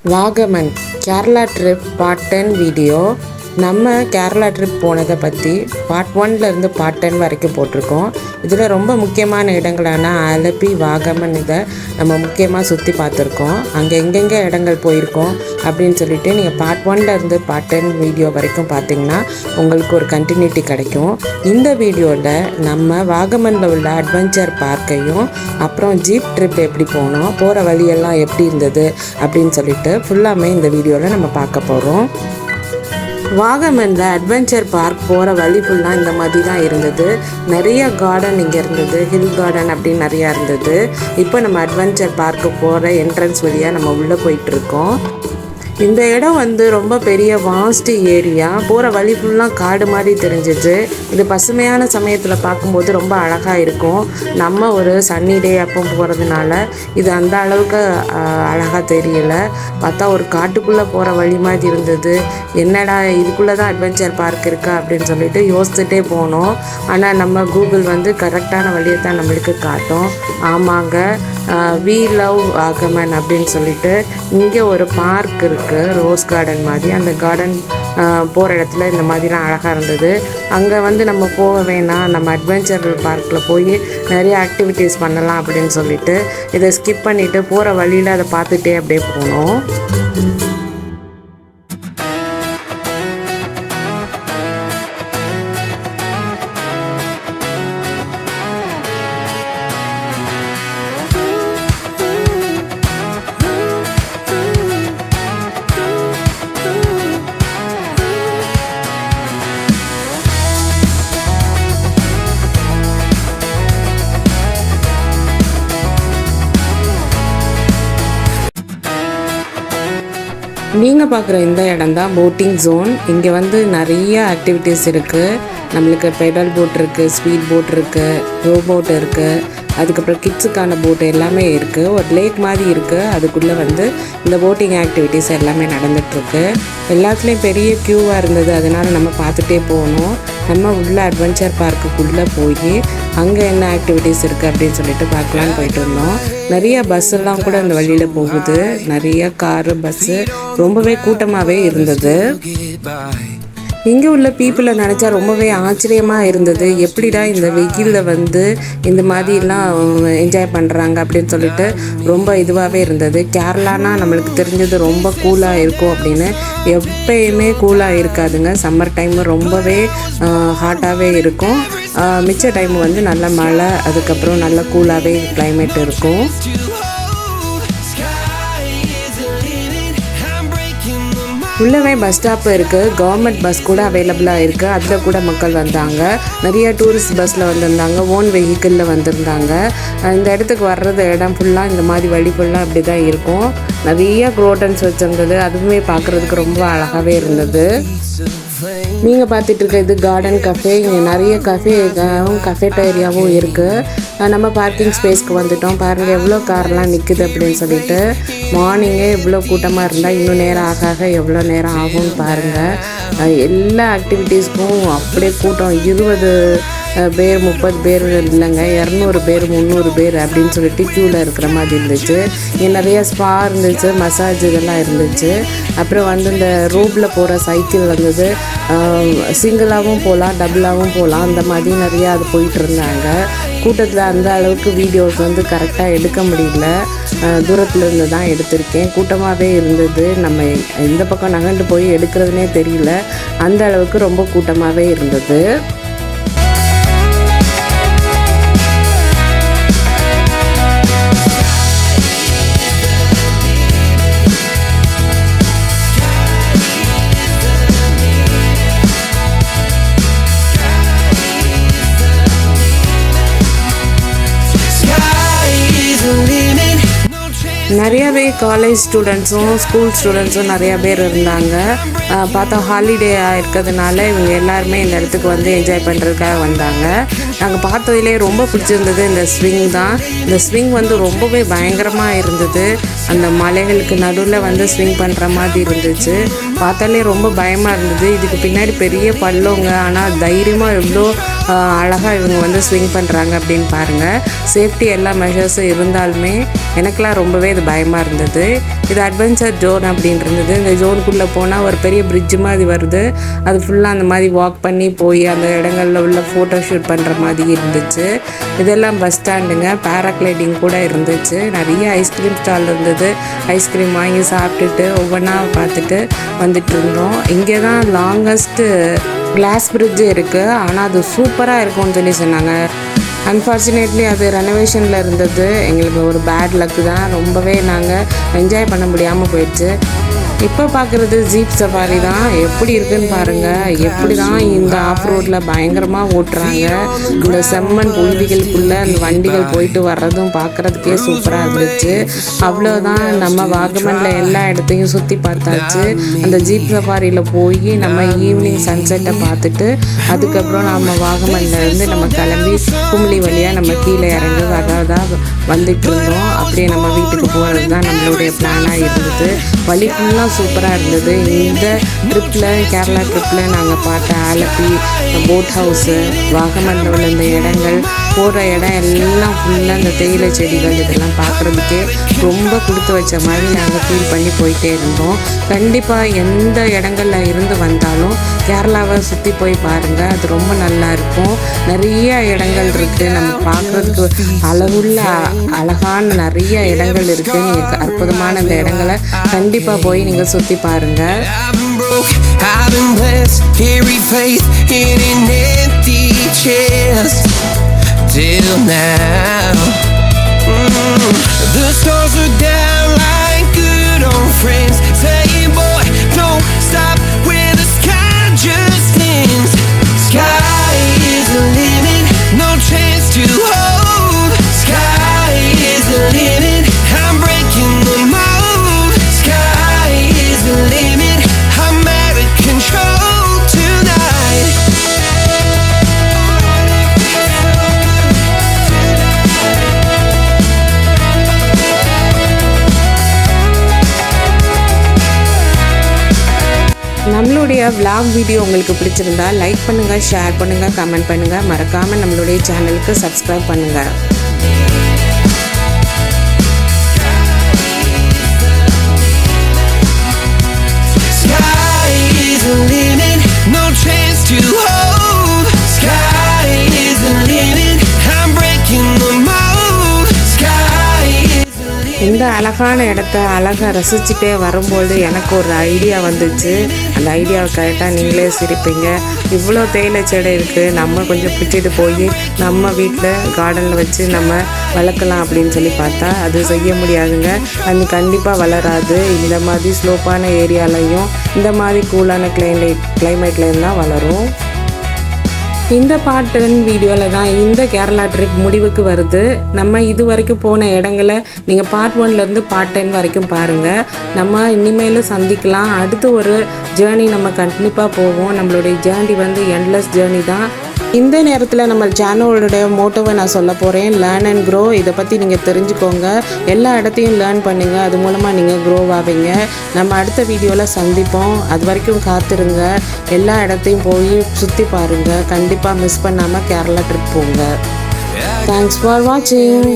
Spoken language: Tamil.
Vagamon Kerala trip part 10 video. நம்ம கேரளா ட்ரிப் போனதை பற்றி பார்ட் 1லேருந்து பார்ட் 10 வரைக்கும் போட்டிருக்கோம். இதில் ரொம்ப முக்கியமான இடங்களான ஆலப்பி, வாகமன் இதை நம்ம முக்கியமாக சுற்றி பார்த்துருக்கோம். அங்கே எங்கெங்கே இடங்கள் போயிருக்கோம் அப்படின்னு சொல்லிட்டு நீங்கள் பார்ட் 1லேருந்து பார்ட் 10 வீடியோ வரைக்கும் பார்த்தீங்கன்னா உங்களுக்கு ஒரு கண்டினியூட்டி கிடைக்கும். இந்த வீடியோவில் நம்ம வாகமனில் உள்ள அட்வென்ச்சர் பார்க்கையும் அப்புறம் ஜீப் ட்ரிப் எப்படி போனோம், போகிற வழியெல்லாம் எப்படி இருந்தது அப்படின்னு சொல்லிட்டு ஃபுல்லாமே இந்த வீடியோவில் நம்ம பார்க்க போகிறோம். வாகமனில் அட்வென்ச்சர் பார்க் போகிற வழி ஃபுல்லாக இந்த மாதிரி தான் இருந்தது. நிறைய கார்டன் இங்கே இருந்தது, ஹில் கார்டன் அப்படின்னு நிறையா இருந்தது. இப்போ நம்ம அட்வென்ச்சர் பார்க்கு போகிற என்ட்ரன்ஸ் வழியாக நம்ம உள்ளே போயிட்டுருக்கோம். இந்த இடம் ரொம்ப பெரிய வாஸ்ட் ஏரியா. போகிற வழி ஃபுல்லாக காடு மாதிரி தெரிஞ்சிச்சு. இது பசுமையான சமயத்தில் பார்க்கும்போது ரொம்ப அழகாக இருக்கும். நம்ம ஒரு சன்னி டே அப்போ போகிறதுனால இது அந்த அளவுக்கு அழகாக தெரியல. பார்த்தா ஒரு காட்டுக்குள்ளே போகிற வழி மாதிரி இருந்தது. என்னடா இதுக்குள்ளே தான் அட்வென்ச்சர் பார்க் இருக்கா அப்படின்னு சொல்லிட்டு யோசிச்சுட்டே போனோம். ஆனால் நம்ம கூகுள் கரெக்டான வழியை தான் நம்மளுக்கு காட்டும். ஆமாங்க, வி லவ் வாகமன் அப்படின்னு சொல்லிட்டு இங்கே ஒரு பார்க் இருக்குது, ரோஸ் கார்டன் மாதிரி. அந்த கார்டன் போகிற இடத்துல இந்த மாதிரிலாம் அழகாக இருந்தது. அங்கே நம்ம போக வேணாம், நம்ம அட்வென்ச்சர் பார்க்கில் போய் நிறைய ஆக்டிவிட்டீஸ் பண்ணலாம் அப்படின்னு சொல்லிட்டு இதை ஸ்கிப் பண்ணிவிட்டு போகிற வழியில் அதை பார்த்துட்டே அப்படியே போனோம். நீங்கள் பார்க்குற இந்த இடம் தான் போட்டிங் ஜோன். இங்கே நிறைய ஆக்டிவிட்டீஸ் இருக்குது. நம்மளுக்கு பெடல் போட் இருக்குது, ஸ்பீட் போட் இருக்குது, ரோ போட் இருக்குது, அதுக்கப்புறம் கிட்ஸுக்கான போட்டு எல்லாமே இருக்குது. ஒரு லேக் மாதிரி இருக்குது. அதுக்குள்ளே இந்த போட்டிங் ஆக்டிவிட்டீஸ் எல்லாமே நடந்துகிட்ருக்கு. எல்லாத்துலேயும் பெரிய க்யூவாக இருந்தது. அதனால் நம்ம பார்த்துட்டே போனோம். நம்ம உள்ள அட்வென்ச்சர் பார்க்குக்குள்ளே போய் அங்கே என்ன ஆக்டிவிட்டீஸ் இருக்குது அப்படின்னு சொல்லிட்டு பார்க்கலான்னு போயிட்டு இருந்தோம். நிறைய பஸ்ஸெல்லாம் கூட இந்த வழியில் போகுது. நிறைய காரு, பஸ்ஸு ரொம்பவே கூட்டமாகவே இருந்தது. இங்கே உள்ள பீப்புளை நினச்சா ரொம்பவே ஆச்சரியமாக இருந்தது. எப்படிடா இந்த வெயிலில் இந்த மாதிரிலாம் என்ஜாய் பண்ணுறாங்க அப்படின்னு சொல்லிட்டு ரொம்ப இதுவாகவே இருந்தது. கேரளானா நம்மளுக்கு தெரிஞ்சது ரொம்ப கூலாக இருக்கும் அப்படின்னு. எப்பயுமே கூலாக இருக்காதுங்க. சம்மர் டைம் ரொம்பவே ஹாட்டாகவே இருக்கும். மிச்ச டைம் நல்ல மழை, அதுக்கப்புறம் நல்ல கூலாகவே கிளைமேட் இருக்கும். உள்ளவே பஸ் ஸ்டாப் இருக்குது. கவர்மெண்ட் பஸ் கூட அவைலபிளாக இருக்குது. அதில் கூட மக்கள் வந்தாங்க. நிறைய டூரிஸ்ட் பஸ்ஸில் வந்திருந்தாங்க, ஓன் வெஹிக்கிளில் வந்திருந்தாங்க. இந்த இடத்துக்கு வர்றது இடம் ஃபுல்லாக இந்த மாதிரி வழி ஃபுல்லாக அப்படி தான் இருக்கும். நிறைய க்ரோட்டன்ஸ் வச்சுருந்தது. அதுவுமே பார்க்குறதுக்கு ரொம்ப அழகாகவே இருந்தது. நீங்கள் பார்த்துட்டு இருக்க இது கார்டன் கஃபே. இங்கே நிறைய கஃபேட்டேரியாவும் இருக்குது. நம்ம பார்க்கிங் ஸ்பேஸ்க்கு வந்துட்டோம். பாருங்கள் எவ்வளோ கார்லாம் நிற்குது அப்படின்னு சொல்லிட்டு. மார்னிங்கே இவ்வளோ கூட்டமாக இருந்தால் இன்னும் நேரம் ஆக எவ்வளோ நேரம் ஆகும்னு பாருங்கள். எல்லா ஆக்டிவிட்டீஸ்க்கும் அப்படியே கூட்டம். 20 பேர் 30 பேர் இல்லைங்க, 200 பேர் 300 பேர் அப்படின்னு சொல்லிட்டு க்யூவில் இருக்கிற மாதிரி இருந்துச்சு. இங்கே நிறைய ஸ்பா இருந்துச்சு, மசாஜ் இதெல்லாம் இருந்துச்சு. அப்புறம் இந்த ரோப்பில் போகிற சைக்கிள் சிங்கிளாகவும் போகலாம், டபுளாகவும் போகலாம். அந்த மாதிரி நிறையா அது போயிட்டு இருந்தாங்க. கூட்டத்தில் அந்த அளவுக்கு வீடியோஸ் கரெக்டாக எடுக்க முடியல. தூரத்தில் இருந்து தான் எடுத்திருக்கேன். கூட்டமாகவே இருந்தது. நம்ம இந்த பக்கம் நகண்டு போய் எடுக்கிறதுனே தெரியல. அந்த அளவுக்கு ரொம்ப கூட்டமாகவே இருந்தது. நிறையாவே காலேஜ் ஸ்டூடெண்ட்ஸும் ஸ்கூல் ஸ்டூடெண்ட்ஸும் நிறையா பேர் இருந்தாங்க. பார்த்தா ஹாலிடே இருக்கிறதுனால இவங்க எல்லாருமே இந்த இடத்துக்கு என்ஜாய் பண்ணுறதுக்காக வந்தாங்க. நாங்கள் பார்த்ததுலேயே ரொம்ப பிடிச்சிருந்தது இந்த ஸ்விங் தான். இந்த ஸ்விங் ரொம்பவே பயங்கரமாக இருந்தது. அந்த மலைகளுக்கு நடுவில் ஸ்விங் பண்ணுற மாதிரி இருந்துச்சு. பார்த்தாலே ரொம்ப பயமாக இருந்தது. இதுக்கு பின்னாடி பெரிய பள்ளங்க, ஆனால் தைரியமாக எவ்வளோ அழகாக இவங்க ஸ்விங் பண்ணுறாங்க அப்படின்னு பாருங்கள். சேஃப்டி எல்லா மெஷர்ஸும் இருந்தாலுமே எனக்கெலாம் ரொம்பவே இது பயமாக இருந்தது. இது அட்வென்ச்சர் ஜோன் அப்படின்னு இருந்தது. இந்த ஜோனுக்குள்ளே போனால் ஒரு பெரிய பிரிட்ஜ் மாதிரி வருது. அது ஃபுல்லாக அந்த மாதிரி வாக் பண்ணி போய் அந்த இடங்களில் உள்ள ஃபோட்டோ ஷூட் பண்ணுற மாதிரி இருந்துச்சு. இதெல்லாம் பஸ் ஸ்டாண்டுங்க. பேராக்ளைடிங் கூட இருந்துச்சு. நிறைய ஐஸ்கிரீம் ஸ்டால் இருந்தது. ஐஸ்கிரீம் வாங்கி சாப்பிட்டுட்டு ஒவ்வொன்றா பார்த்துட்டு வந்துட்டு இருந்தோம். இங்கே தான் லாங்கஸ்ட்டு கிளாஸ் பிரிட்ஜு இருக்குது. ஆனால் அது சூப்பராக இருக்கும்னு சொல்லி சொன்னாங்க. அன்ஃபார்ச்சுனேட்லி அது ரெனோவேஷனில் இருந்தது. எங்களுக்கு ஒரு பேட் லக்கு தான். ரொம்பவே நாங்கள் என்ஜாய் பண்ண முடியாமல் போயிடுச்சு. இப்போ பார்க்குறது ஜீப் சஃபாரி தான். எப்படி இருக்குன்னு பாருங்கள். எப்படி தான் இந்த ஆஃப் ரோட்டில் பயங்கரமாக ஓட்டுறாங்க. இந்த செம்மண் புழுதிகளுக்குள்ளே அந்த வண்டிகள் போயிட்டு வர்றதும் பார்க்குறதுக்கே சூப்பராக இருந்துச்சு. அவ்வளோதான், நம்ம வாகமனில் எல்லா இடத்தையும் சுற்றி பார்த்தாச்சு. அந்த ஜீப் சஃபாரியில் போய் நம்ம ஈவினிங் சன்செட்டை பார்த்துட்டு அதுக்கப்புறம் நம்ம வாகமன்லேருந்து நம்ம கிளம்பி குமிளி வழியாக நம்ம கீழே இறங்கி வர்றதா வந்துட்டு இருந்தோம். அப்படியே நம்ம வீட்டுக்கு போகிறது தான் நம்மளுடைய பிளானாக இருந்தது. வழி ஃபுல்லாக சூப்பராக இருந்தது. இந்த ட்ரிப்பில் கேரளா ட்ரிப்பில் நாங்கள் பார்த்த ஆலப்பி போட் ஹவுஸு, வாகமனில் உள்ள இந்த இடங்கள், போகிற இடம் எல்லாம் ஃபுல்லாக இந்த தேயிலை செடிகள் இதெல்லாம் பார்க்குறதுக்கே ரொம்ப கொடுத்து வச்ச மாதிரி நாங்கள் ஃபீல் பண்ணி போயிட்டே இருந்தோம். கண்டிப்பாக எந்த இடங்களில் இருந்து வந்தாலும் கேரளாவை சுற்றி போய் பாருங்கள். அது ரொம்ப நல்லாயிருக்கும். நிறைய இடங்கள் இருக்குது. நம்ம பார்க்குறதுக்கு அளவுள்ள அழகான நிறைய இடங்கள் இருக்குது. நீங்கள் அற்புதமான இந்த இடங்களை கண்டிப்பாக போய் நீங்கள் சுற்றி பாருங்கள். Till now, the stars are down like good old friends, saying, boy, don't stop where the sky just ends. Sky is the limit, no chance to hold. Sky is the limit, I'm breaking the mold. Sky is the limit, I'm out of control tonight. நம்மளுடைய விளாக் வீடியோ உங்களுக்கு பிடிச்சிருந்தா லைக் பண்ணுங்கள், ஷேர் பண்ணுங்கள், கமெண்ட் பண்ணுங்கள். மறக்காமல் நம்மளுடைய சேனலுக்கு சப்ஸ்கிரைப் பண்ணுங்கள். Sky is the limit, no chance to hold. Sky is the limit, I'm breaking the mold. Sky is the limit. இந்த அழகான இடத்த அழகாக ரசிச்சுட்டே வரும்போது எனக்கு ஒரு ஐடியா வந்துச்சு. அந்த ஐடியாவை கரெக்டாக நீங்களே சிரிப்பீங்க. இவ்வளோ தேயிலை செடி இருக்குது, நம்ம கொஞ்சம் பிடிச்சிட்டு போய் நம்ம வீட்டில் கார்டனில் வச்சு நம்ம வளர்க்கலாம் அப்படின்னு சொல்லி பார்த்தா அது செய்ய முடியாதுங்க. அது கண்டிப்பாக வளராது. இந்த மாதிரி ஸ்லோப்பான ஏரியாலையும் இந்த மாதிரி கூலான கிளைமேட்லேயும் தான் வளரும். இந்த பார்ட் 10 வீடியோவில் தான் இந்த கேரளா ட்ரிப் முடிவுக்கு வருது. நம்ம இது வரைக்கும் போன இடங்களை நீங்கள் பார்ட் 1லேருந்து பார்ட் 10 வரைக்கும் பாருங்கள். நம்ம இனிமேல் சந்திக்கலாம். அடுத்து ஒரு ஜேர்னி நம்ம கண்டிப்பாக போவோம். நம்மளுடைய ஜேர்னி வந்து எண்ட்லெஸ் ஜேர்னி தான். இந்த நேரத்தில் நம்ம சேனலோடைய மோட்டோவை நான் சொல்ல போகிறேன், லேர்ன் அண்ட் க்ரோ. இதை பற்றி நீங்கள் தெரிஞ்சுக்கோங்க. எல்லா இடத்தையும் லேர்ன் பண்ணுங்கள். அது மூலமாக நீங்கள் க்ரோ ஆவீங்க. நம்ம அடுத்த வீடியோவில் சந்திப்போம். அது வரைக்கும் காத்திருங்க. எல்லா இடத்தையும் போய் சுற்றி பாருங்கள். கண்டிப்பாக மிஸ் பண்ணாமல் கேரளா ட்ரிப் போங்க. தேங்க்ஸ் ஃபார் வாட்சிங்.